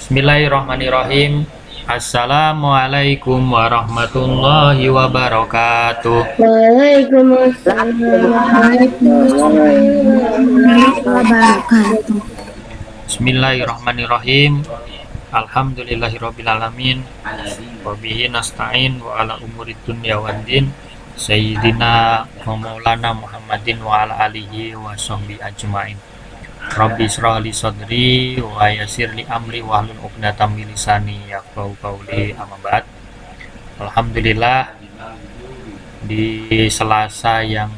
Bismillahirrahmanirrahim. Assalamualaikum warahmatullahi wabarakatuh. Waalaikumsalam warahmatullahi wabarakatuh. Bismillahirrahmanirrahim. Alhamdulillahirabbil alamin. Wa bihi nasta'in wa ala umuri dunya waddin. Sayyidina wa maulana Muhammadin wa ala alihi wa sahbihi ajmain. Rabbi israh li sadri wa yassir li amri wahlul 'uqdatam min lisani yafqahu qawli, amma ba'd. Alhamdulillah, di Selasa yang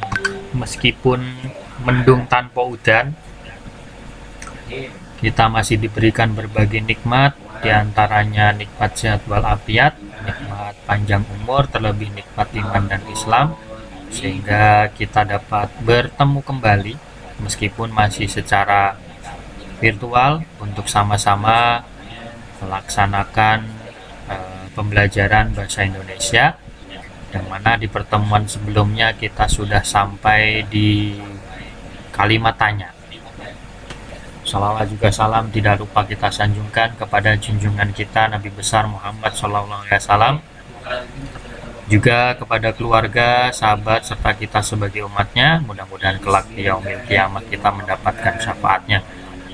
meskipun mendung tanpa udan, kita masih diberikan berbagai nikmat, diantaranya nikmat sehat walafiat, nikmat panjang umur, terlebih nikmat iman dan Islam, sehingga kita dapat bertemu kembali meskipun masih secara virtual untuk sama-sama melaksanakan pembelajaran bahasa Indonesia, yang mana di pertemuan sebelumnya kita sudah sampai di kalimat tanya. Salawat juga salam tidak lupa kita sanjungkan kepada junjungan kita Nabi besar Muhammad SAW, juga kepada keluarga, sahabat, serta kita sebagai umatnya. Mudah-mudahan kelak di yaumil kiamat kita mendapatkan syafaatnya.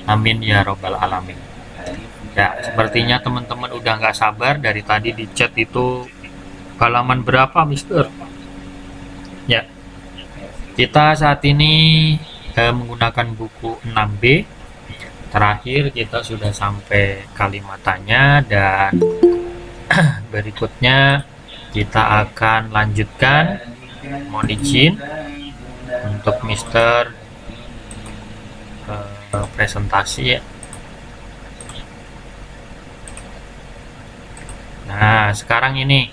Amin ya robbal alamin. Ya, sepertinya teman-teman udah nggak sabar dari tadi di chat itu halaman berapa, Mister? Ya, kita saat ini menggunakan buku 6B. Terakhir kita sudah sampai kalimat tanya, dan berikutnya kita akan lanjutkan. Mohon izin untuk Mister presentasi ya. Nah, sekarang ini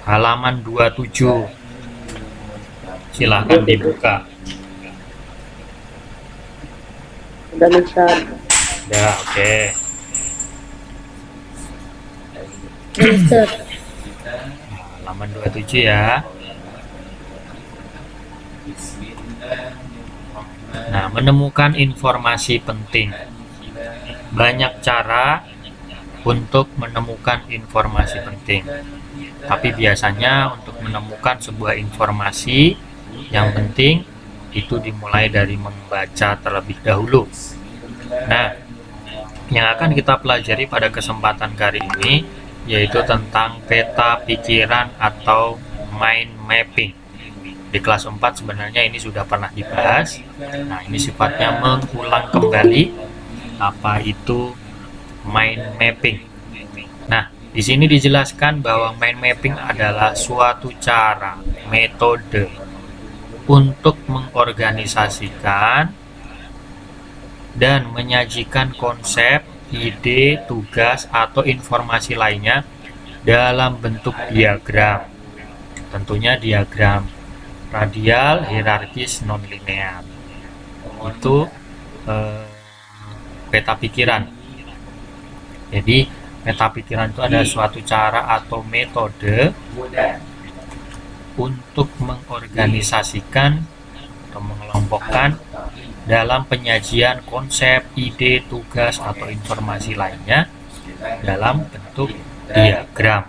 halaman 27. Silahkan dibuka. Udah Mister. Ya, oke. Mister. Halaman 27 ya. Nah, menemukan informasi penting. Banyak cara untuk menemukan informasi penting. Tapi biasanya untuk menemukan sebuah informasi yang penting itu dimulai dari membaca terlebih dahulu. Nah, yang akan kita pelajari pada kesempatan kali ini yaitu tentang peta pikiran atau mind mapping. Di kelas 4 sebenarnya ini sudah pernah dibahas. Nah, ini sifatnya mengulang kembali apa itu mind mapping. Nah, di sini dijelaskan bahwa mind mapping adalah suatu cara, metode untuk mengorganisasikan dan menyajikan konsep, ide, tugas, atau informasi lainnya dalam bentuk diagram. Tentunya diagram radial, hierarkis, non-linear. Itu peta pikiran. Jadi peta pikiran itu adalah suatu cara atau metode untuk mengorganisasikan atau mengelompokkan dalam penyajian konsep, ide, tugas, atau informasi lainnya dalam bentuk diagram.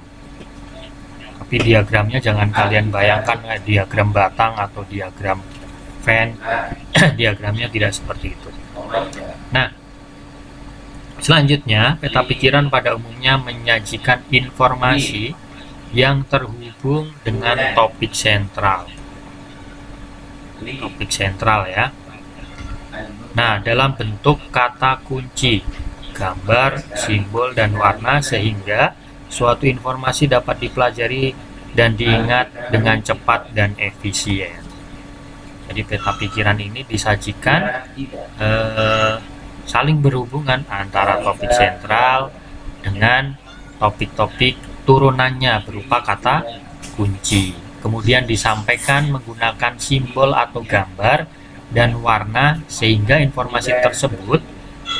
Tapi diagramnya jangan kalian bayangkan diagram batang atau diagram Venn. Diagramnya tidak seperti itu. Nah, selanjutnya, peta pikiran pada umumnya menyajikan informasi yang terhubung dengan topik sentral. Topik sentral ya. Nah, dalam bentuk kata kunci, gambar, simbol, dan warna, sehingga suatu informasi dapat dipelajari dan diingat dengan cepat dan efisien. Jadi peta pikiran ini disajikan saling berhubungan antara topik sentral dengan topik-topik turunannya berupa kata kunci. Kemudian disampaikan menggunakan simbol atau gambar dan warna sehingga informasi tersebut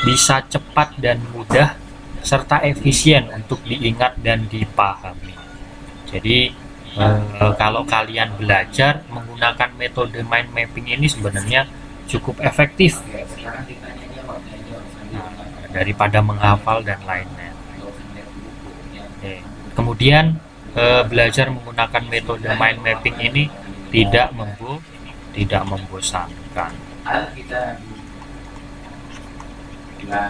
bisa cepat dan mudah serta efisien untuk diingat dan dipahami. Jadi kalau kalian belajar menggunakan metode mind mapping ini sebenarnya cukup efektif daripada menghafal dan lainnya. Oke. Kemudian belajar menggunakan metode mind mapping ini tidak membosankan.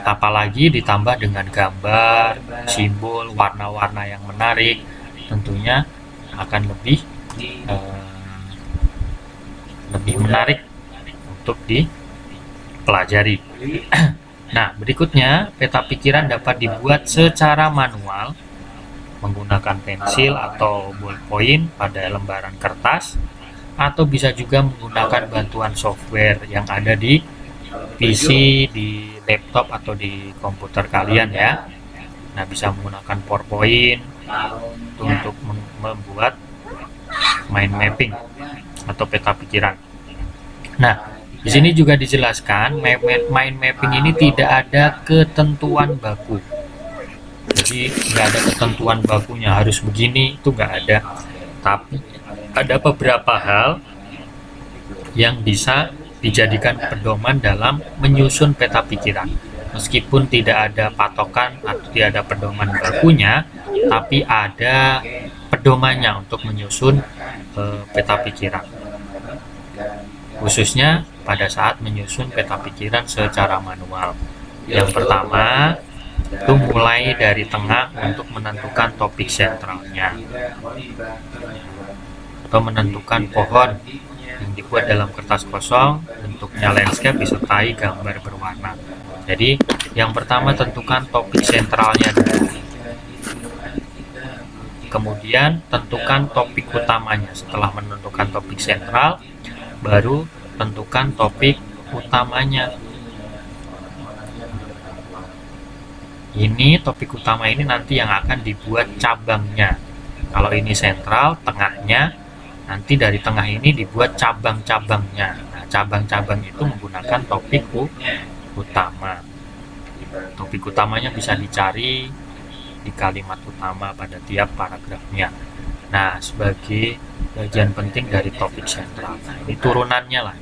Apalagi ditambah dengan gambar, simbol, warna-warna yang menarik, tentunya akan lebih menarik untuk dipelajari. Nah, berikutnya peta pikiran dapat dibuat secara manual menggunakan pensil atau ballpoint pada lembaran kertas, atau bisa juga menggunakan bantuan software yang ada di PC, di laptop atau di komputer kalian ya. Nah, bisa menggunakan PowerPoint untuk membuat mind mapping atau peta pikiran. Nah, di sini juga dijelaskan mind mapping ini tidak ada ketentuan baku. Jadi nggak ada ketentuan bakunya harus begini, itu nggak ada. Tapi ada beberapa hal yang bisa dijadikan pedoman dalam menyusun peta pikiran. Meskipun tidak ada patokan atau tidak ada pedoman bakunya, tapi ada pedomannya untuk menyusun peta pikiran. Khususnya pada saat menyusun peta pikiran secara manual. Yang pertama, itu mulai dari tengah untuk menentukan topik sentralnya, atau menentukan pohon yang dibuat dalam kertas kosong, bentuknya landscape disertai gambar berwarna. Jadi yang pertama tentukan topik sentralnya dulu, kemudian tentukan topik utamanya. Setelah menentukan topik sentral, baru tentukan topik utamanya. Ini topik utama ini nanti yang akan dibuat cabangnya. Kalau ini sentral, tengahnya, nanti dari tengah ini dibuat cabang-cabangnya. Nah, cabang-cabang itu menggunakan topik utama. Topik utamanya bisa dicari di kalimat utama pada tiap paragrafnya. Nah, sebagai bagian penting dari topik sentral. Nah, ini turunannya lah.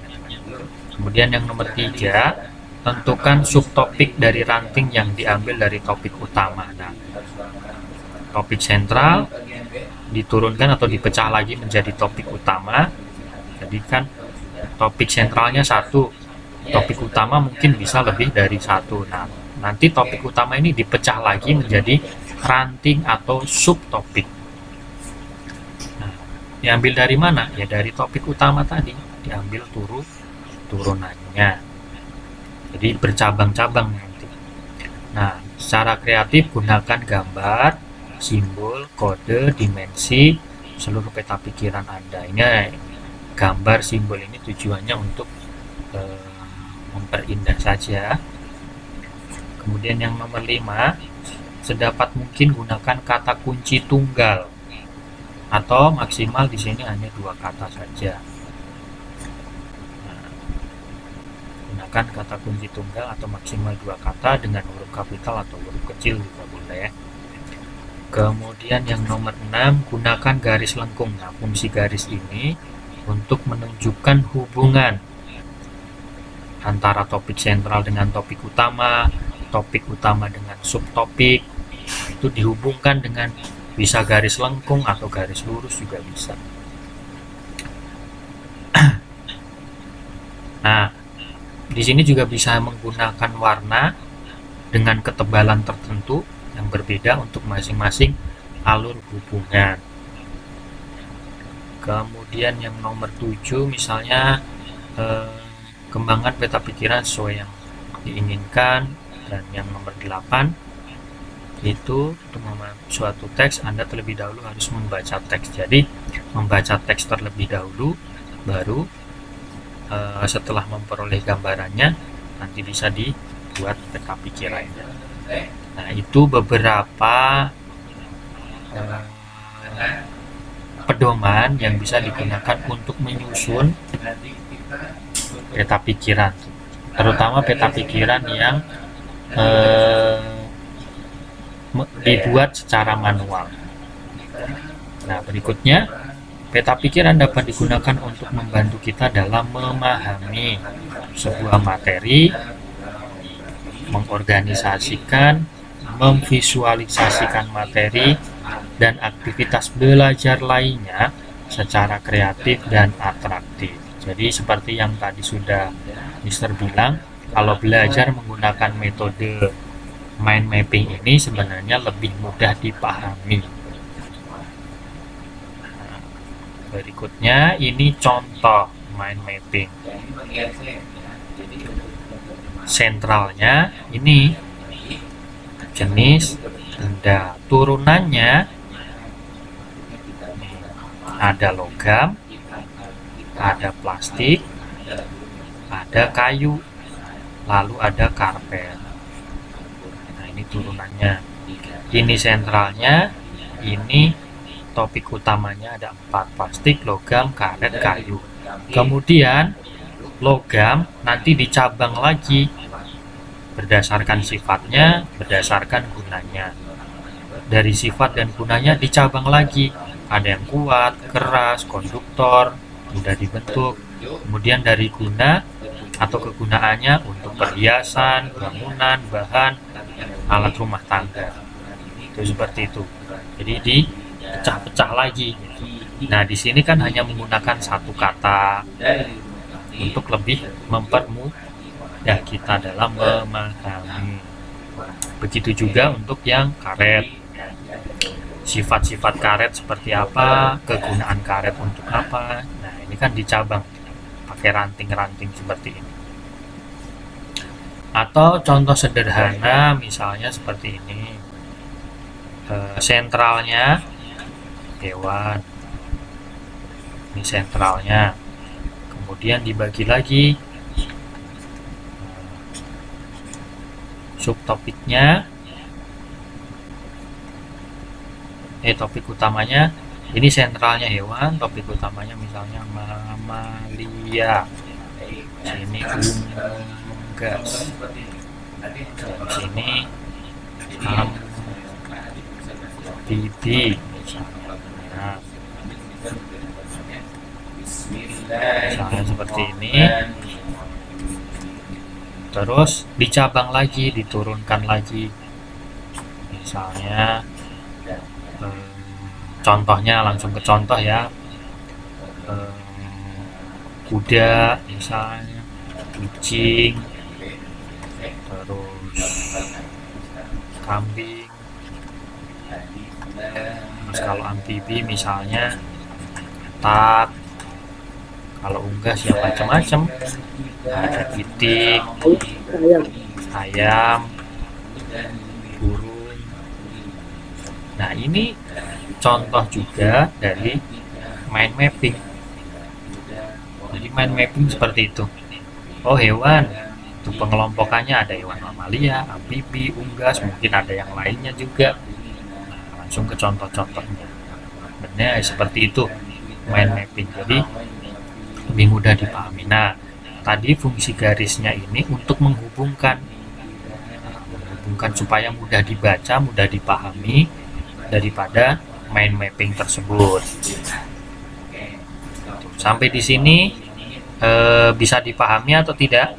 Kemudian yang nomor 3, tentukan subtopik dari ranting yang diambil dari topik utama. Nah, topik sentral diturunkan atau dipecah lagi menjadi topik utama. Jadi kan topik sentralnya 1, topik utama mungkin bisa lebih dari 1. Nah, nanti topik utama ini dipecah lagi menjadi ranting atau subtopik. Nah, diambil dari mana? Ya dari topik utama tadi, diambil turunannya. Jadi bercabang-cabang nanti. Nah, secara kreatif gunakan gambar, simbol, kode, dimensi seluruh peta pikiran Anda. Ini gambar, simbol ini tujuannya untuk memperindah saja. Kemudian yang nomor 5, sedapat mungkin gunakan kata kunci tunggal atau maksimal di sini hanya 2 kata saja. Kata kunci tunggal atau maksimal 2 kata dengan huruf kapital atau huruf kecil juga boleh. Kemudian yang nomor 6, gunakan garis lengkung. Nah, fungsi garis ini untuk menunjukkan hubungan antara topik sentral dengan topik utama dengan subtopik. Itu dihubungkan dengan bisa garis lengkung atau garis lurus juga bisa. Nah, di sini juga bisa menggunakan warna dengan ketebalan tertentu yang berbeda untuk masing-masing alur hubungan. Kemudian yang nomor 7 misalnya kembangkan peta pikiran sesuai yang diinginkan. Dan yang nomor 8 itu untuk memahami suatu teks Anda terlebih dahulu harus membaca teks. Jadi membaca teks terlebih dahulu, baru setelah memperoleh gambarannya nanti bisa dibuat peta pikirannya. Nah, itu beberapa pedoman yang bisa digunakan untuk menyusun peta pikiran, terutama peta pikiran yang dibuat secara manual. Nah, berikutnya, peta pikiran dapat digunakan untuk membantu kita dalam memahami sebuah materi, mengorganisasikan, memvisualisasikan materi, dan aktivitas belajar lainnya secara kreatif dan atraktif. Jadi seperti yang tadi sudah Mister bilang, kalau belajar menggunakan metode mind mapping ini sebenarnya lebih mudah dipahami. Berikutnya ini contoh mind mapping. Sentralnya ini jenis benda, turunannya ada logam, ada plastik, ada kayu, lalu ada karpet. Nah, ini turunannya. Ini sentralnya, ini topik utamanya ada 4, plastik, logam, karet, kayu. Kemudian logam nanti dicabang lagi berdasarkan sifatnya, berdasarkan gunanya. Dari sifat dan gunanya dicabang lagi. Ada yang kuat, keras, konduktor, mudah dibentuk. Kemudian dari guna atau kegunaannya untuk perhiasan, bangunan, bahan, alat rumah tangga. Itu seperti itu. Jadi dipecah-pecah lagi. Nah, di sini kan hanya menggunakan satu kata untuk lebih mempermudah kita dalam memahami. Begitu juga untuk yang karet. Sifat-sifat karet seperti apa, kegunaan karet untuk apa. Nah, ini kan dicabang pakai ranting-ranting seperti ini. Atau contoh sederhana misalnya seperti ini. Sentralnya hewan. Ini sentralnya. Kemudian dibagi lagi subtopiknya. Topik utamanya ini sentralnya hewan, topik utamanya misalnya mamalia. Ini unggas. Di sini amfibi misalnya. Misalnya seperti ini. Terus dicabang lagi, diturunkan lagi. Misalnya contohnya langsung ke contoh ya. Kuda misalnya, kucing, terus kambing. Terus kalau amfibi misalnya tak, kalau unggas ya macam-macam. Ada itik, ayam, burung. Nah, ini contoh juga dari mind mapping. Jadi mind mapping seperti itu. Oh, hewan. Untuk pengelompokannya ada hewan mamalia, amfibi, unggas, mungkin ada yang lainnya juga. Nah, langsung ke contoh-contohnya. Benar seperti itu mind mapping. Jadi lebih mudah dipahami. Nah, tadi fungsi garisnya ini untuk menghubungkan supaya mudah dibaca, mudah dipahami daripada mind mapping tersebut. Sampai di sini bisa dipahami atau tidak?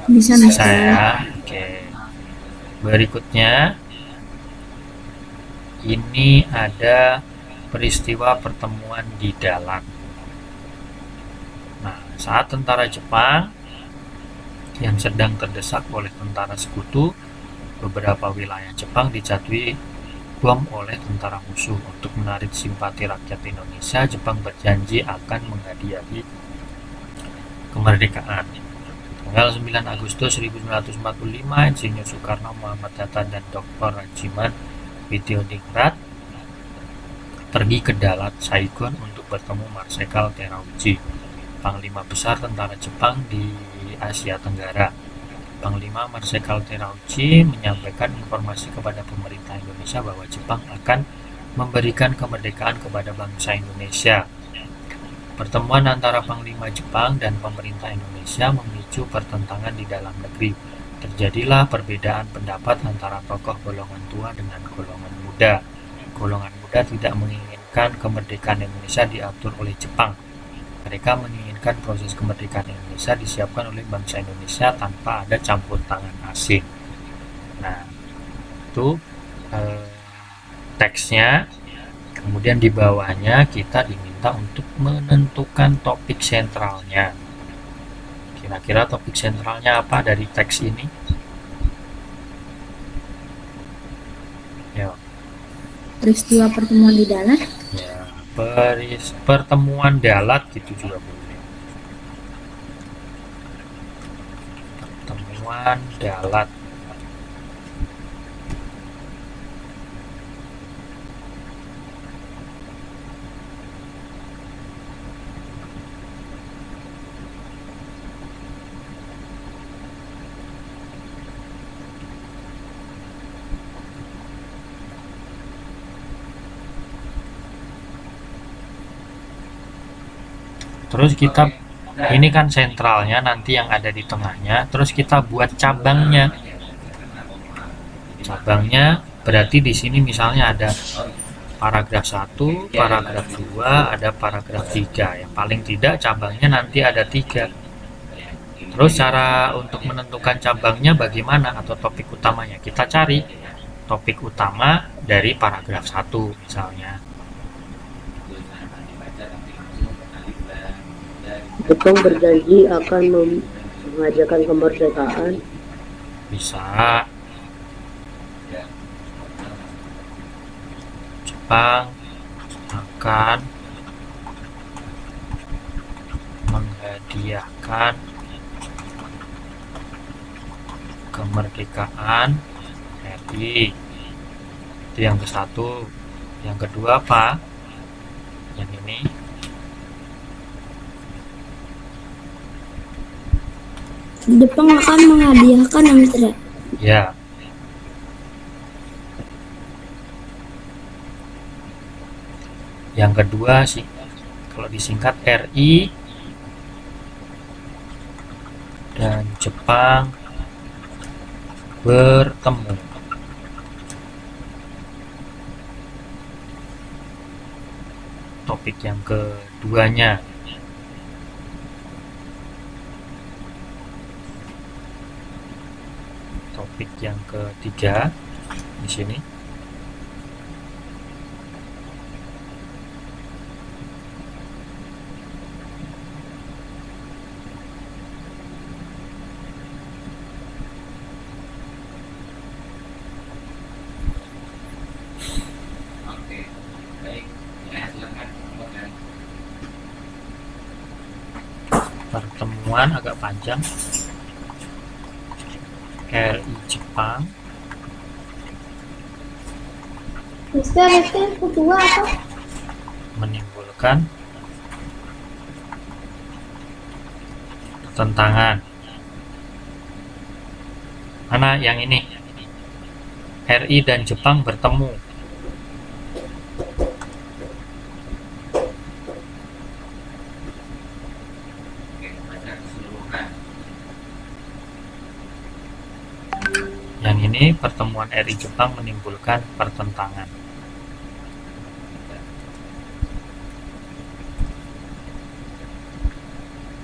Bisa. Saya. Oke. Berikutnya ini ada peristiwa pertemuan di dalam. Nah, saat tentara Jepang yang sedang terdesak oleh tentara sekutu, beberapa wilayah Jepang dijatuhi bom oleh tentara musuh. Untuk menarik simpati rakyat Indonesia, Jepang berjanji akan menghadiahi kemerdekaan. Tanggal 9 Agustus 1945, Insinyur Soekarno, Muhammad Hatta, dan Dr. Rajiman Widyodingrat pergi ke Dalat, Saigon untuk bertemu Marsekal Terauchi, Panglima Besar tentara Jepang di Asia Tenggara. Panglima Marsekal Terauchi menyampaikan informasi kepada pemerintah Indonesia bahwa Jepang akan memberikan kemerdekaan kepada bangsa Indonesia. Pertemuan antara Panglima Jepang dan pemerintah Indonesia memicu pertentangan di dalam negeri. Terjadilah perbedaan pendapat antara tokoh golongan tua dengan golongan muda. Golongan muda tidak menginginkan kemerdekaan Indonesia diatur oleh Jepang. Mereka menginginkan proses kemerdekaan Indonesia disiapkan oleh bangsa Indonesia tanpa ada campur tangan asing. Nah, itu teksnya, kemudian di bawahnya kita diminta untuk menentukan topik sentralnya. Kira-kira topik sentralnya apa dari teks ini? Ya, Peristiwa pertemuan di darat. ya, pertemuan dalat gitu juga boleh. Pertemuan dalat. Terus kita, ini kan sentralnya, nanti yang ada di tengahnya, terus kita buat cabangnya. Cabangnya berarti di sini misalnya ada paragraf 1, paragraf 2, ada paragraf 3. Yang paling tidak cabangnya nanti ada 3. Terus cara untuk menentukan cabangnya bagaimana, atau topik utamanya? Kita cari topik utama dari paragraf 1 misalnya. Jepang berjanji akan mengajarkan kemerdekaan. Bisa. Jepang akan menghadiahkan kemerdekaan RI. Itu yang ke satu. Yang kedua apa? Yang ini. Jepang akan menghadiahkan Amsterdam. Ya. Yang kedua sih, kalau disingkat RI dan Jepang bertemu. Topik yang keduanya. Topik yang ketiga di sini. Pertemuan agak panjang. RI Jepang Mister, itu kedua apa? menimbulkan pertentangan. Mana yang ini? RI dan Jepang bertemu. Yang ini pertemuan RI Jepang menimbulkan pertentangan.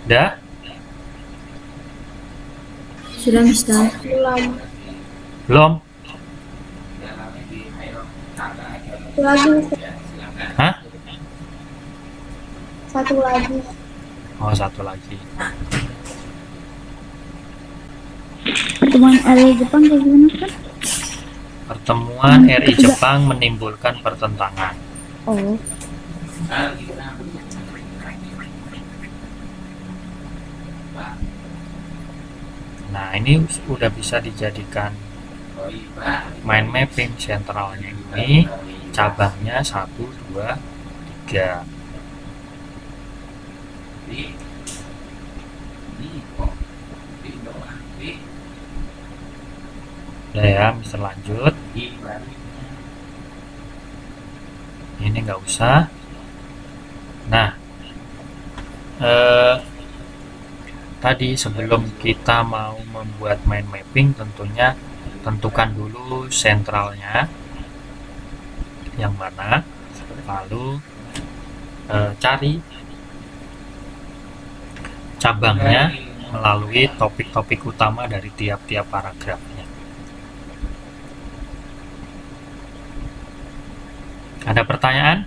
Dah? Sudah, Mister. Belum? Lagi, Mister. Hah? Satu lagi. Oh, satu lagi. Pertemuan RI Jepang kayak gimana, kan? Pertemuan RI Jepang menimbulkan pertentangan. Oh. Nah, ini udah bisa dijadikan mind mapping. Sentralnya ini cabangnya 1, 2, 3. Udah ya, Mister lanjut. Ini nggak usah. Nah, tadi sebelum kita mau membuat mind mapping, tentunya tentukan dulu sentralnya yang mana, lalu cari cabangnya melalui topik-topik utama dari tiap-tiap paragrafnya. Ada pertanyaan?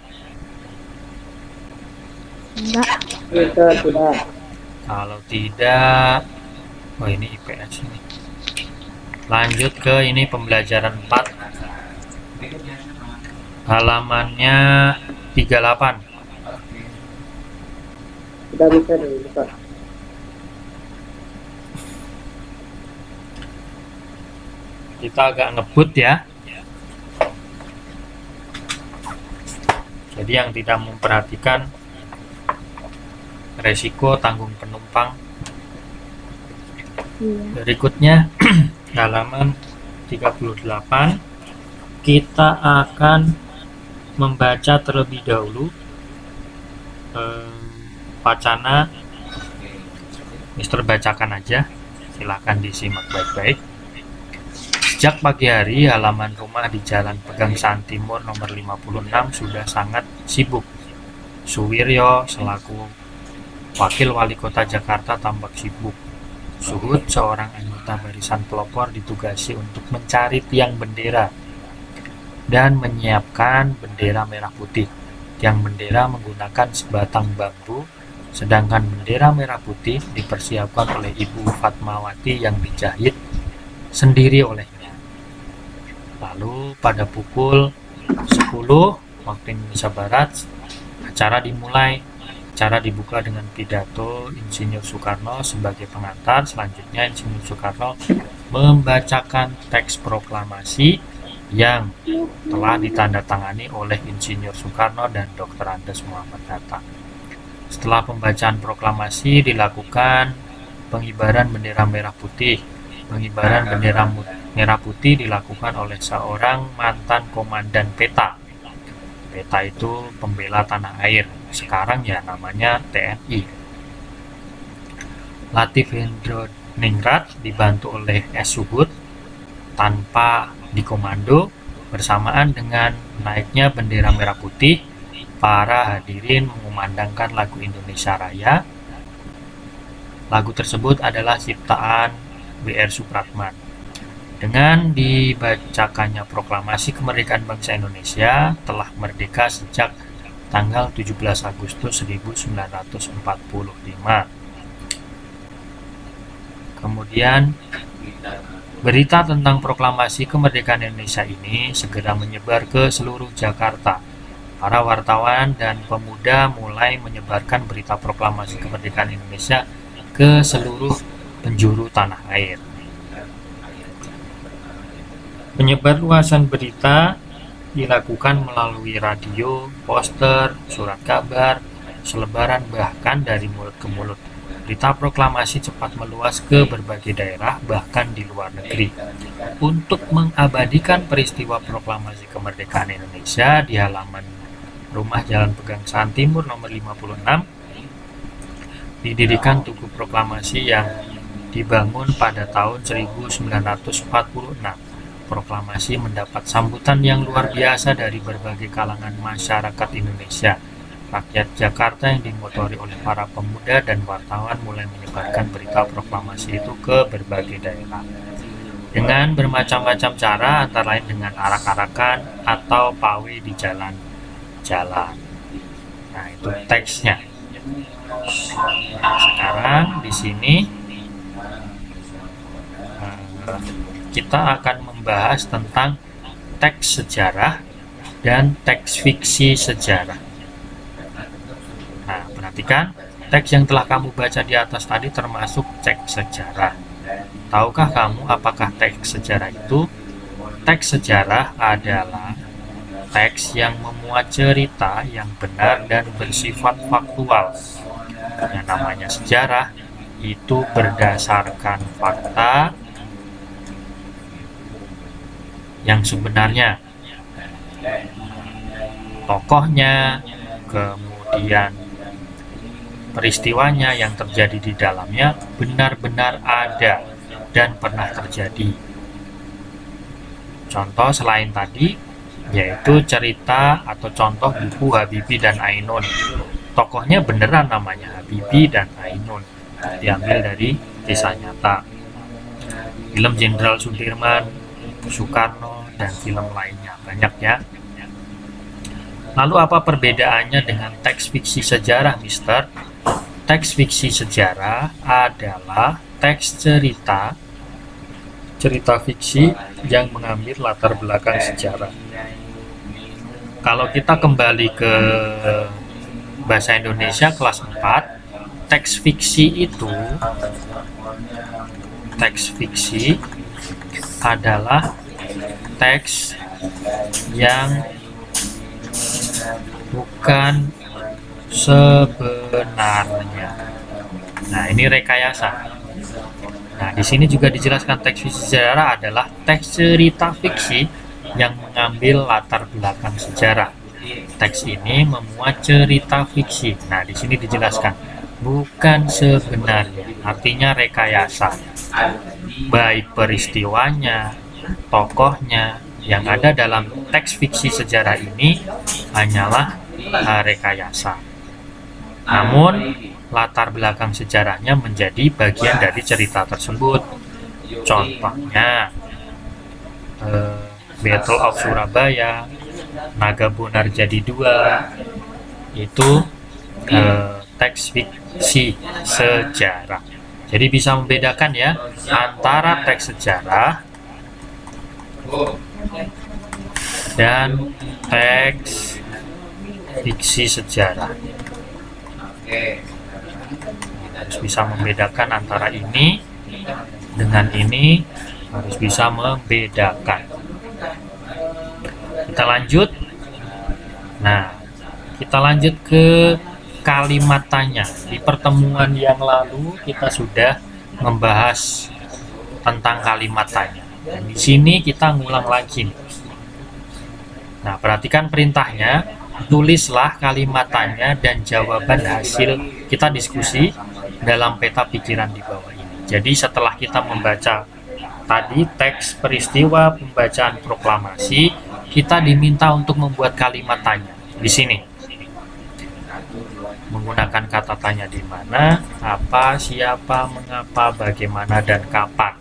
Enggak. Itu tidak. Kalau tidak, oh ini IPS ini. Lanjut ke ini pembelajaran 4. Halamannya 38. Tidak bisa dulu, Pak. Kita agak ngebut ya. Jadi yang tidak memperhatikan resiko tanggung penumpang. Iya. Berikutnya halaman 38, kita akan membaca terlebih dahulu wacana. Mister bacakan aja, silahkan disimak baik-baik. Sejak pagi hari, halaman rumah di Jalan Pegangsaan Timur nomor 56 sudah sangat sibuk. Suwiryo selaku Wakil Wali Kota Jakarta tampak sibuk. Suhud, seorang anggota barisan pelopor, ditugasi untuk mencari tiang bendera dan menyiapkan bendera merah putih. Tiang bendera menggunakan sebatang bambu, sedangkan bendera merah putih dipersiapkan oleh Ibu Fatmawati yang dijahit sendiri olehnya. Lalu pada pukul 10 waktu Indonesia Barat, acara dimulai. Acara dibuka dengan pidato Insinyur Soekarno sebagai pengantar. Selanjutnya Insinyur Soekarno membacakan teks proklamasi yang telah ditandatangani oleh Insinyur Soekarno dan Dr. Andes Muhammad Hatta. Setelah pembacaan proklamasi dilakukan pengibaran bendera merah putih. Pengibaran bendera merah putih dilakukan oleh seorang mantan komandan PETA. PETA itu pembela tanah air, sekarang ya namanya TNI. Latif Hendro Ningrat dibantu oleh S. Suhud tanpa dikomando. Bersamaan dengan naiknya bendera merah putih, para hadirin mengumandangkan lagu Indonesia Raya. Lagu tersebut adalah ciptaan W.R. Supratman. Dengan dibacakannya proklamasi kemerdekaan bangsa Indonesia telah merdeka sejak tanggal 17 Agustus 1945. Kemudian berita tentang proklamasi kemerdekaan Indonesia ini segera menyebar ke seluruh Jakarta. Para wartawan dan pemuda mulai menyebarkan berita proklamasi kemerdekaan Indonesia ke seluruh penjuru tanah air. Penyebarluasan berita dilakukan melalui radio, poster, surat kabar, selebaran, bahkan dari mulut ke mulut. Berita proklamasi cepat meluas ke berbagai daerah, bahkan di luar negeri. Untuk mengabadikan peristiwa proklamasi kemerdekaan Indonesia di halaman rumah Jalan Pegangsaan Timur nomor 56, didirikan Tugu Proklamasi yang dibangun pada tahun 1946. Proklamasi mendapat sambutan yang luar biasa dari berbagai kalangan masyarakat Indonesia. Rakyat Jakarta yang dimotori oleh para pemuda dan wartawan mulai menyebarkan berita proklamasi itu ke berbagai daerah dengan bermacam-macam cara, antara lain dengan arak-arakan atau pawai di jalan-jalan. Nah, itu teksnya. Nah, sekarang di sini kita akan membahas tentang teks sejarah dan teks fiksi sejarah. Nah, perhatikan, teks yang telah kamu baca di atas tadi termasuk teks sejarah. Tahukah kamu apakah teks sejarah itu? Teks sejarah adalah teks yang memuat cerita yang benar dan bersifat faktual. Yang namanya sejarah itu berdasarkan fakta yang sebenarnya, tokohnya, kemudian peristiwanya yang terjadi di dalamnya benar-benar ada dan pernah terjadi. Contoh selain tadi yaitu cerita atau contoh buku Habibie dan Ainun. Tokohnya beneran namanya Habibie dan Ainun, diambil dari kisah nyata. Film Jenderal Sudirman, Soekarno, dan film lainnya banyak ya. Lalu apa perbedaannya dengan teks fiksi sejarah, Mister? Teks fiksi sejarah adalah teks cerita fiksi yang mengambil latar belakang sejarah. Kalau kita kembali ke bahasa Indonesia kelas 4, teks fiksi adalah teks yang bukan sebenarnya. Nah, ini rekayasa. Nah, di sini juga dijelaskan teks fiksi sejarah adalah teks cerita fiksi yang mengambil latar belakang sejarah. Teks ini memuat cerita fiksi. Nah, di sini dijelaskan bukan sebenarnya, artinya rekayasa. Baik peristiwanya, tokohnya yang ada dalam teks fiksi sejarah ini hanyalah rekayasa. Namun, latar belakang sejarahnya menjadi bagian dari cerita tersebut. Contohnya, Battle of Surabaya, Naga Bonar Jadi 2, itu teks fiksi sejarah. Jadi bisa membedakan ya antara teks sejarah dan teks fiksi sejarah. Harus bisa membedakan antara ini dengan ini, harus bisa membedakan. Kita lanjut. Nah, kita lanjut ke kalimat tanya. Di pertemuan yang lalu kita sudah membahas tentang kalimat tanya. Dan di sini kita ngulang lagi. Nah, perhatikan perintahnya. Tulislah kalimat tanya dan jawaban hasil kita diskusi dalam peta pikiran di bawah ini. Jadi setelah kita membaca tadi teks peristiwa pembacaan proklamasi, kita diminta untuk membuat kalimat tanya. Di sini menggunakan kata tanya di mana, apa, siapa, mengapa, bagaimana, dan kapan.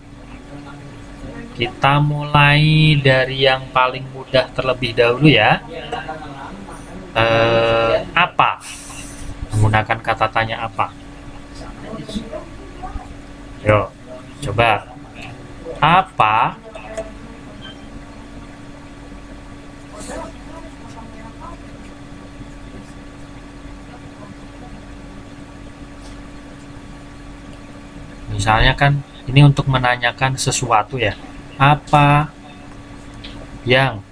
Kita mulai dari yang paling mudah terlebih dahulu ya. Apa? Menggunakan kata tanya apa? Yuk, coba. Apa? Misalnya kan ini untuk menanyakan sesuatu ya. Apa yang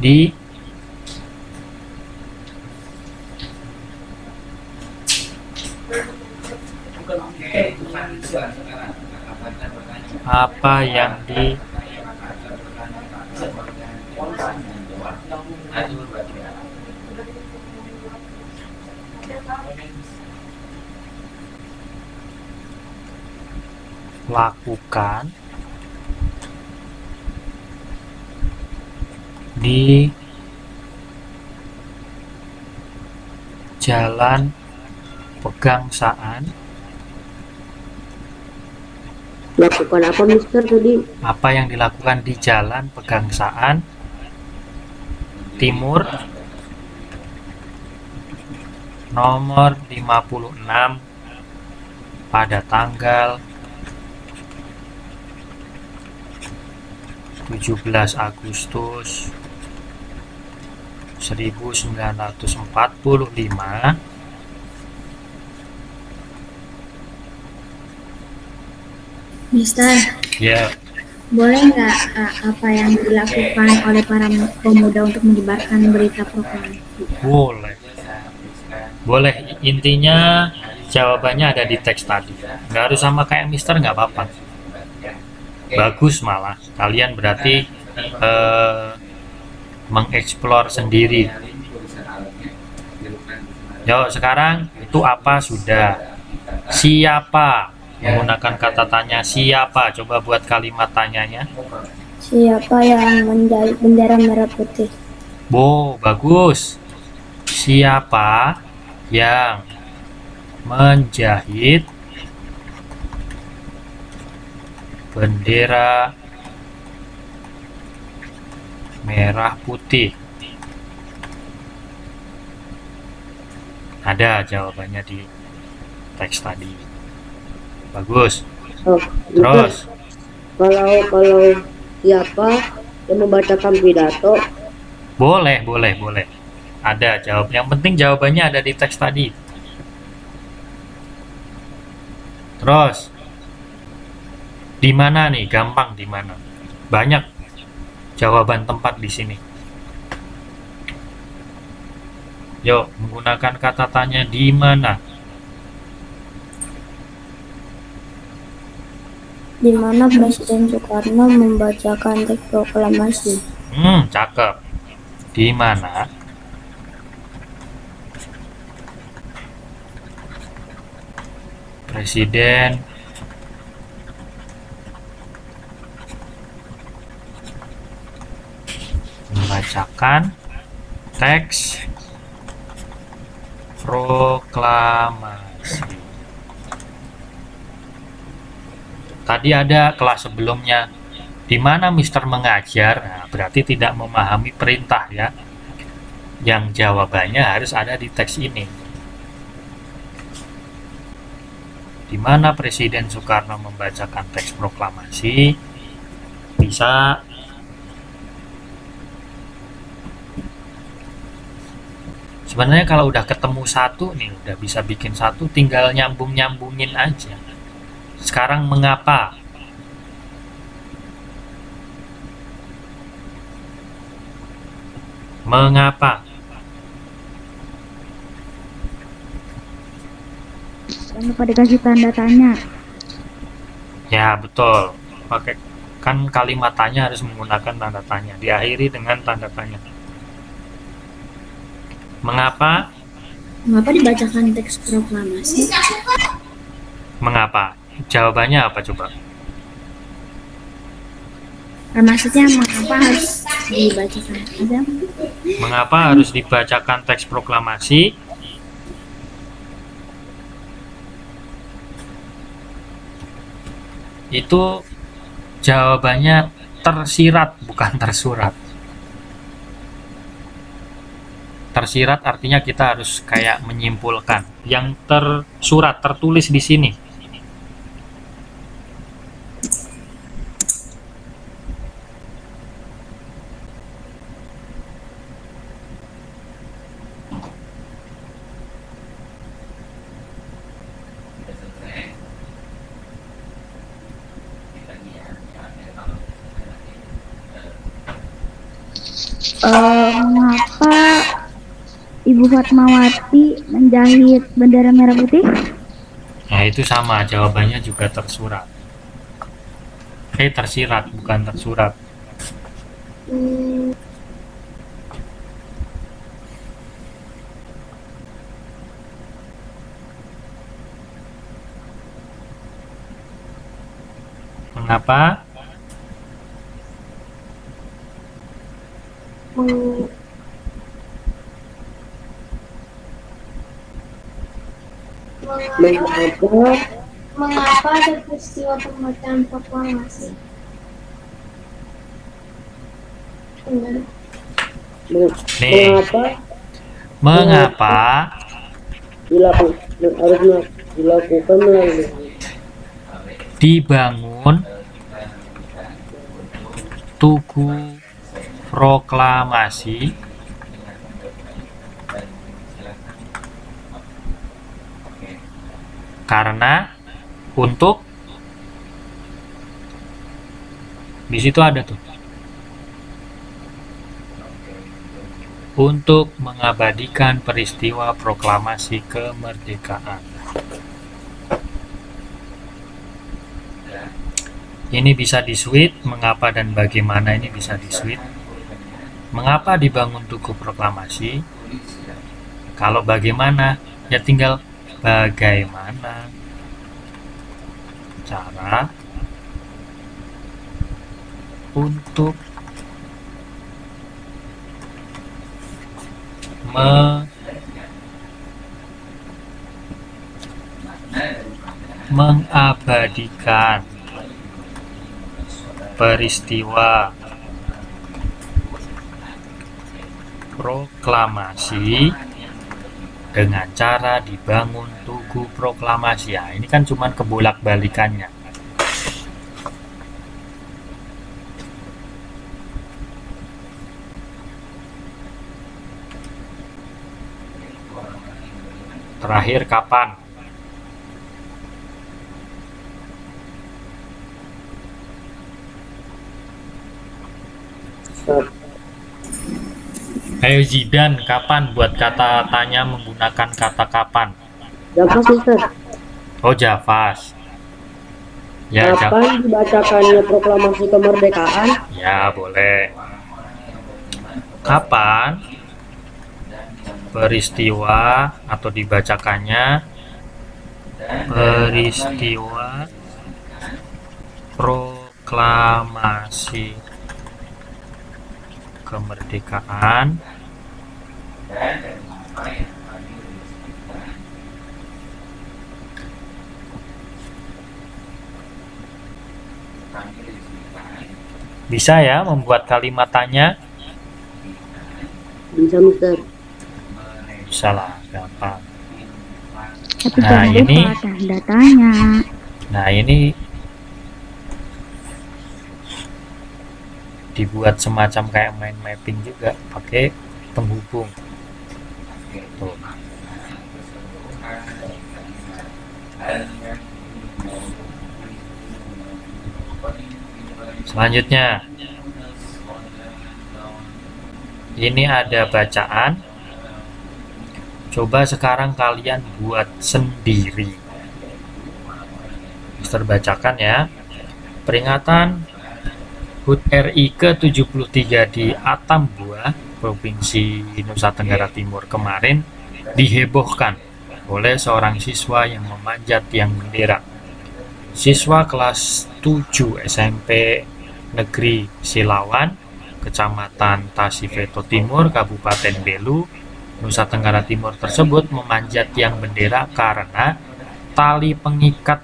dilakukan di Jalan Pegangsaan. Lakukan apa, Mister, tadi? Apa yang dilakukan di Jalan Pegangsaan Timur nomor 56 pada tanggal 17 Agustus 1945. Mister, Ya, boleh nggak apa yang dilakukan oleh para pemuda untuk menyebarkan berita proklamasi? boleh. Boleh, intinya jawabannya ada di teks tadi. Nggak harus sama kayak Mister, nggak apa-apa. Bagus malah. Kalian berarti mengeksplor sendiri. Yuk, sekarang itu apa sudah. Siapa? Menggunakan kata tanya siapa. Coba buat kalimat tanyanya. Siapa yang menjahit bendera merah putih? Bagus. Siapa yang menjahit bendera merah putih? Ada jawabannya di teks tadi. Bagus. Oh, Terus, kalau siapa yang membacakan pidato? boleh. Ada jawab. Yang penting jawabannya ada di teks tadi. Terus, di mana nih? Gampang di mana? Banyak jawaban tempat di sini. Yuk, menggunakan kata tanya di mana? Di mana Presiden Soekarno membacakan teks proklamasi. Cakep. Di mana Presiden membacakan teks proklamasi. Tadi ada kelas sebelumnya, di mana Mister mengajar, nah, berarti tidak memahami perintah ya. Yang jawabannya harus ada di teks ini. Di mana Presiden Soekarno membacakan teks proklamasi, bisa sebenarnya kalau udah ketemu satu nih, udah bisa bikin satu, tinggal nyambungin aja. Sekarang mengapa? Mengapa? Jangan lupa dikasih tanda tanya. Ya, betul. Oke. Kan kalimat tanya harus menggunakan tanda tanya. Diakhiri dengan tanda tanya. Mengapa? Mengapa dibacakan teks proklamasi? Mengapa? Jawabannya apa coba? Maksudnya mengapa harus dibacakan aja? Mengapa harus dibacakan teks proklamasi? Itu jawabannya tersirat, bukan tersurat. Tersirat artinya kita harus kayak menyimpulkan. Yang tersurat, tertulis di sini. Mengapa Ibu Fatmawati menjahit bendera merah putih? Nah, itu sama, jawabannya juga tersurat. Tersirat, bukan tersurat. Mengapa? Mengapa ada peristiwa pembacaan proklamasi? Nih, mengapa harus dilakukan melalui dibangun Tugu Proklamasi karena untuk di situ ada tuh untuk mengabadikan peristiwa proklamasi kemerdekaan. Ini bisa disuit, mengapa dan bagaimana ini bisa disuit. Mengapa dibangun Tugu Proklamasi? Kalau bagaimana, ya tinggal bagaimana cara untuk mengabadikan peristiwa proklamasi dengan cara dibangun Tugu Proklamasi. Ya, ini kan cuman kebolak-balikannya. Terakhir kapan? Ustaz. Ayo Zidan, kapan buat kata tanya menggunakan kata kapan? Jafas Ustaz. Oh, Jafas. Ya, Kapan dibacakannya proklamasi kemerdekaan? Ya, boleh. Kapan peristiwa atau dibacakannya peristiwa proklamasi kemerdekaan bisa ya membuat kalimat tanya? Bisa Mister. Bisa lah, gampang. Tapi Nah, jangan ini lupa tanda tanya. Nah, ini dibuat semacam kayak main mapping juga, pakai penghubung. Tuh. Selanjutnya, ini ada bacaan. Coba sekarang kalian buat sendiri. Mister bacakan ya. Peringatan HUT RI ke-73 di Atambua, Provinsi Nusa Tenggara Timur kemarin dihebohkan oleh seorang siswa yang memanjat tiang bendera. Siswa kelas 7 SMP Negeri Silawan, Kecamatan Tasifeto Timur, Kabupaten Belu, Nusa Tenggara Timur tersebut memanjat tiang bendera karena tali pengikat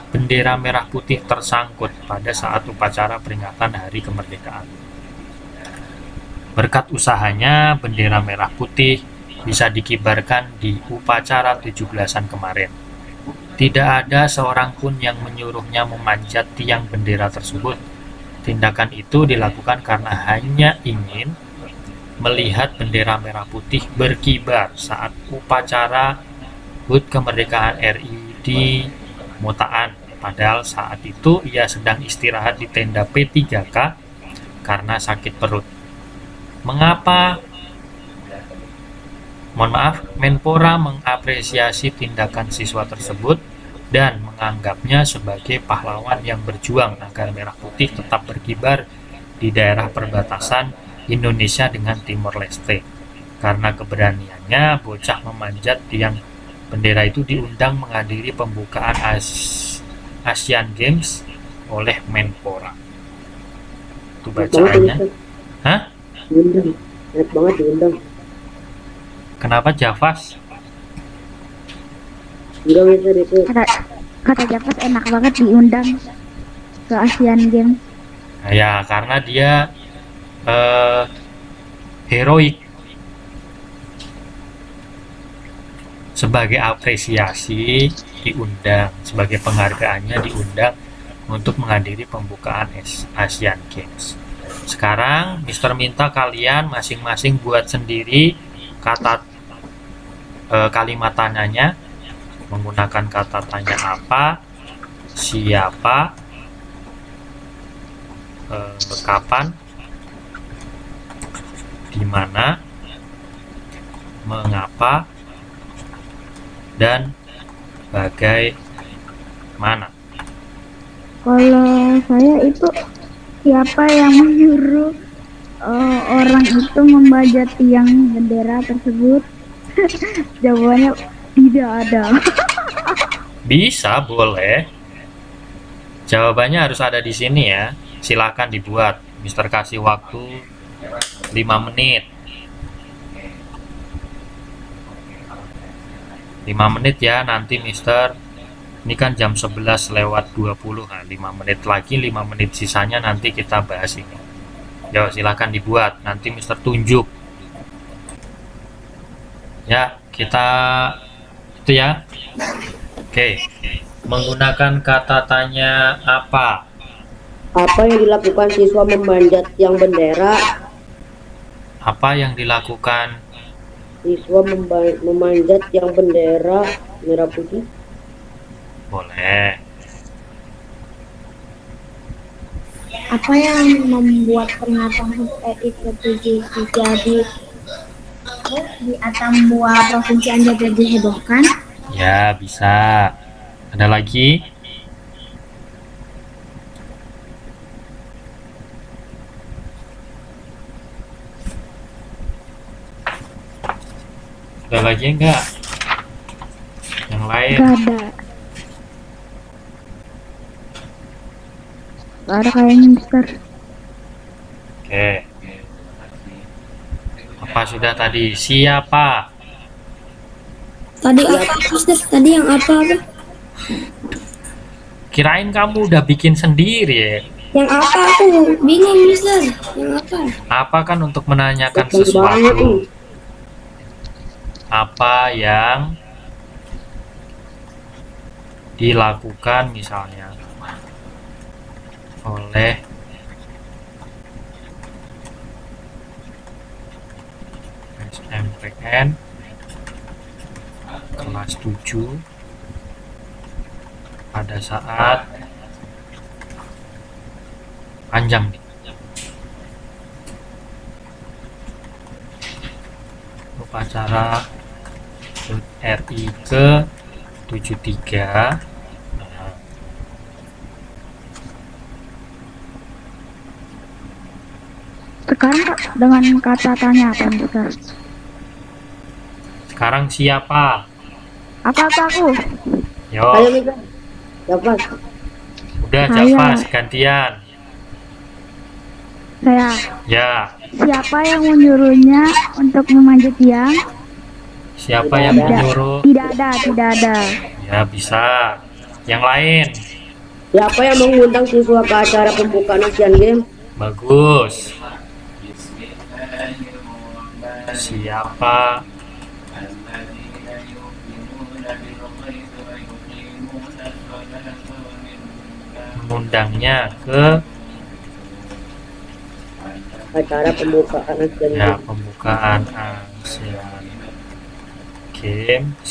bendera merah putih tersangkut pada saat upacara peringatan Hari Kemerdekaan. Berkat usahanya, bendera merah putih bisa dikibarkan di upacara 17-an kemarin. Tidak ada seorang pun yang menyuruhnya memanjat tiang bendera tersebut. Tindakan itu dilakukan karena hanya ingin melihat bendera merah putih berkibar saat upacara HUT Kemerdekaan RI di Motaan. Padahal saat itu ia sedang istirahat di tenda P3K karena sakit perut. Mengapa? Menpora mengapresiasi tindakan siswa tersebut dan menganggapnya sebagai pahlawan yang berjuang agar merah putih tetap berkibar di daerah perbatasan Indonesia dengan Timor Leste. Karena keberaniannya, bocah memanjat tiang bendera itu diundang menghadiri pembukaan Asian Games oleh Menpora. Itu bacaannya. Hah? Diundang. Enak banget diundang. Kenapa Jafas? Enggak Mister itu. Kata Jafas enak banget diundang ke Asian Games. Nah, ya, karena dia heroik. Sebagai apresiasi diundang, sebagai penghargaannya diundang untuk menghadiri pembukaan Asian Games. Sekarang Mister minta kalian masing-masing buat sendiri kata kalimat tanyanya menggunakan kata tanya apa, siapa, kapan, di mana, mengapa, dan bagaimana. Kalau saya itu siapa yang menyuruh orang itu membajak tiang bendera tersebut? Jawabannya tidak ada. Bisa, boleh. Jawabannya harus ada di sini ya. Silakan dibuat. Mister kasih waktu 5 menit. 5 menit ya, nanti Mister. Ini kan jam 11:20. Nah, 5 menit lagi, 5 menit sisanya nanti kita bahas ini. Yo, silakan dibuat. Nanti Mister tunjuk. Ya, Kita itu ya. Oke. Menggunakan kata tanya apa? Apa yang dilakukan siswa memanjat tiang bendera? Apa yang dilakukan? Siswa memanjat tiang bendera merah putih. Boleh. Apa yang membuat peringatan HUT RI ke-73 di Atambua Provinsi Anjar dihebohkan? Ya, bisa. Ada lagi? Ada lagi enggak? Yang lain? Gak ada. Gak ada kayaknya, Mister. Oke. Apa sudah tadi? Siapa? Tadi apa, Mister? Tadi yang apa? Kirain kamu udah bikin sendiri ya. Yang apa? Aku bingung, Mister. Yang apa? Apa kan untuk menanyakan Betul banget, sesuatu. nih. Apa yang dilakukan misalnya oleh SMPN kelas 7 pada saat panjang nih. Upacara HUT RI ke 73. Nah, Sekarang dengan kata tanya apa, Mister? sekarang siapa? Apa aku? Yo, Ayo Mika. Dapat. udah Saya. Javas gantian. Saya. Ya, Siapa yang menyuruhnya untuk memanjat tiang? siapa yang menyuruh? Tidak ada. Ya, bisa. Yang lain. Siapa yang mengundang siswa ke acara pembukaan Asian Games? Bagus. Siapa mengundangnya ke Acara pembukaan Asian ya Games. pembukaan Asian Games?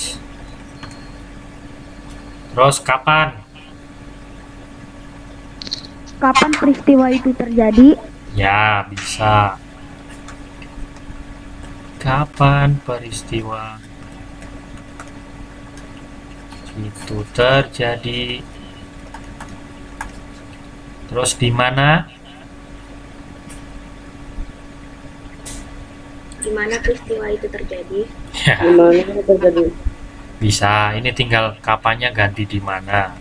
Terus kapan? Kapan peristiwa itu terjadi? Ya, bisa. Kapan peristiwa itu terjadi? Terus di mana? Di mana peristiwa itu terjadi? Ya, Gimana itu terjadi? bisa. Ini tinggal kapannya ganti di mana.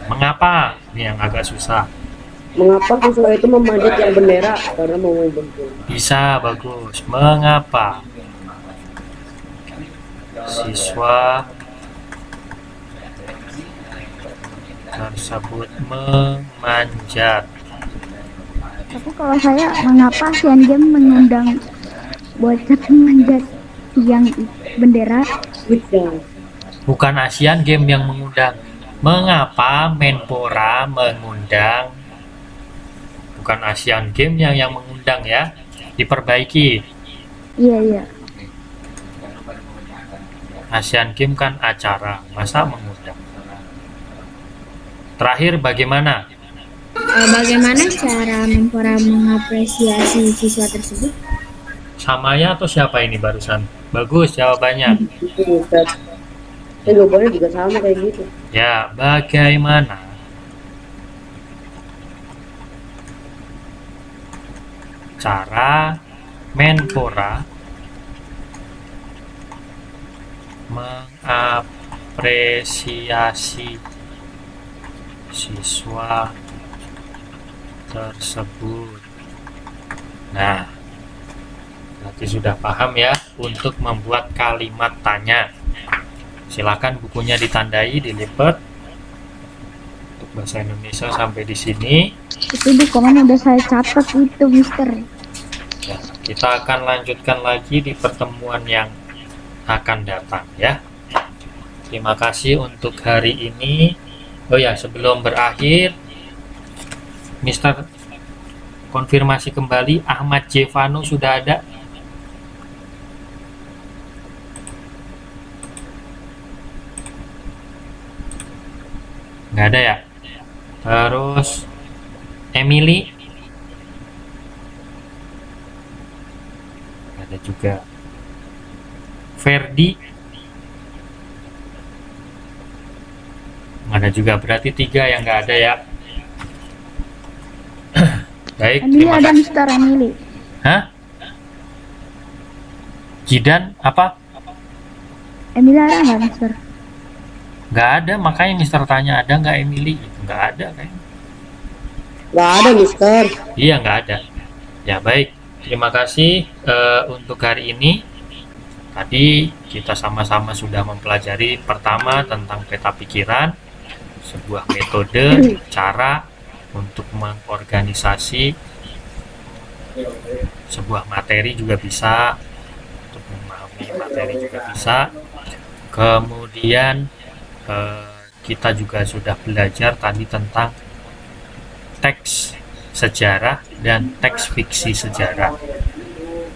Mengapa? Ini yang agak susah. Mengapa siswa itu memanjat tiang bendera? Karena mau membentuk. Bisa, bagus. Mengapa siswa tersebut memanjat? Tapi kalau saya, mengapa Asian Games mengundang bocah memanjat tiang bendera? Bisa. Bukan Asian Games yang mengundang. Mengapa Menpora mengundang? Bukan Asian Games yang mengundang ya. Diperbaiki. Iya. Asian Games kan acara, masa mengundang? Terakhir bagaimana? Bagaimana cara Menpora mengapresiasi siswa tersebut? Samanya atau siapa ini barusan? Bagus jawabannya. Itu Ustaz. Jawabannya juga sama kayak gitu. Ya, bagaimana cara Menpora mengapresiasi siswa tersebut? Nah, berarti sudah paham ya untuk membuat kalimat tanya. Silakan bukunya ditandai, dilipat untuk bahasa Indonesia sampai di sini. Itu dokumen udah saya catat itu, Mister. Ya, kita akan lanjutkan lagi di pertemuan yang akan datang ya. Terima kasih untuk hari ini. Oh ya, sebelum berakhir, Mister konfirmasi kembali, Ahmad Jevano sudah ada? Nggak ada ya? Terus Emily? Nggak ada juga. Ferdi? Nggak ada juga, berarti 3 yang nggak ada ya. Baik, Emily terima ada, kasih. Mister. Emily. Hah? Jidan apa? Emily ada nggak, Mister? Nggak ada, makanya Mister tanya ada nggak Emily? Itu nggak ada kayaknya. Nggak ada, Mister. Iya, nggak ada. Ya baik, terima kasih untuk hari ini. Tadi kita sama-sama sudah mempelajari pertama tentang peta pikiran, sebuah metode, cara untuk mengorganisasi sebuah materi juga bisa, untuk memahami materi juga bisa. Kemudian kita juga sudah belajar tadi tentang teks sejarah dan teks fiksi sejarah.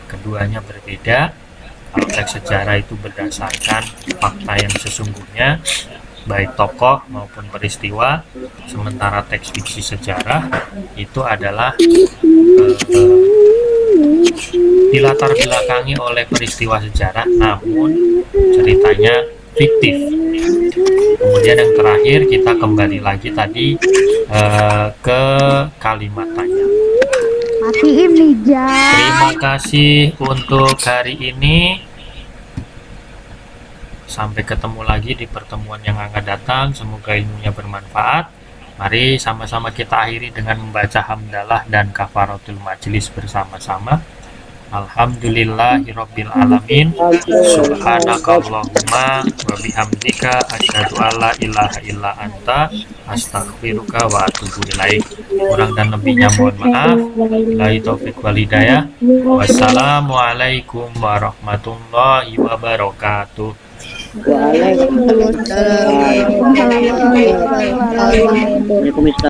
Keduanya berbeda. Kalau teks sejarah itu berdasarkan fakta yang sesungguhnya, baik tokoh maupun peristiwa, sementara teks fiksi sejarah itu adalah dilatar belakangi oleh peristiwa sejarah, namun ceritanya fiktif. Kemudian yang terakhir kita kembali lagi tadi ke kalimat tanya. Matiin nih, Jam. Terima kasih untuk hari ini. Sampai ketemu lagi di pertemuan yang akan datang. Semoga ilmunya bermanfaat. Mari sama-sama kita akhiri dengan membaca hamdalah dan kafaratul majlis bersama-sama. Alhamdulillahirabbil alamin. Subhanakallahumma wa bihamdika asyhadu alla ilaha illa anta astaghfiruka wa atubu ilaik. Kurang dan lebihnya mohon maaf. Billahi taufik wal hidayah. Wassalamualaikum warahmatullahi wabarakatuh. Waalaikumsalam. Waalaikumsalam. Waalaikumsalam.